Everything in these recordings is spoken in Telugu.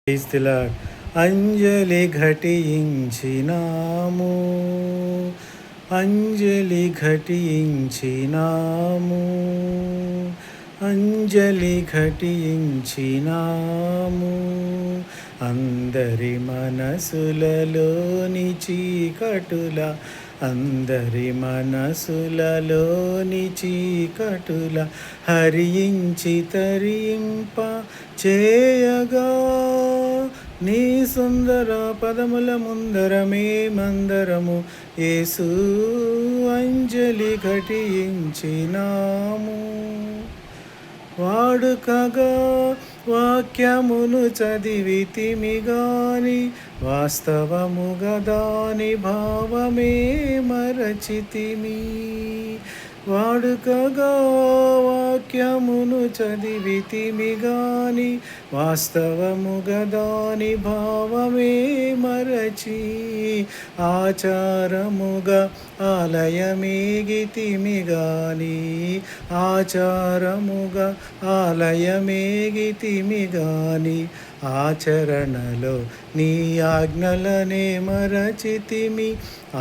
క్రీస్తులా అంజలి ఘటించినాము, అంజలి ఘటించినాము, అంజలి ఘటించినాము. అందరి మనసులలోని చీకటుల, అందరి మనసులలోని చీకటుల హరించి తరింప చేయగా, నీ సుందర పదముల ముందరమే మందరము యేసు అంజలి ఘటించినాము. వాడుకగా వాక్యమును చదివితిమి గాని, వాస్తవముగా దాని భావమే మరచితిమి. వాడుకగా వాక్యమును చదివితిమి గాని, వాస్తవముగా దాని భావమే మరచి, ఆచారముగా ఆలయమేగితిమి గాని, ఆచారముగా ఆలయమేగితిమి గాని, ఆచరణలో నీ ఆజ్ఞలనే మరచితిమి.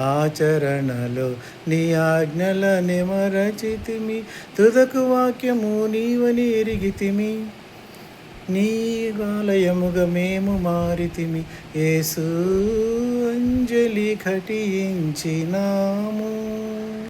ఆచరణలో నీ ఆజ్ఞలనే మరచితిమి. తుదకు వాక్యము నీవని ఎరిగితిమి, నీ ఆలయముగా మేము మారితిమి. యేసు అంజలి ఘటించినాము.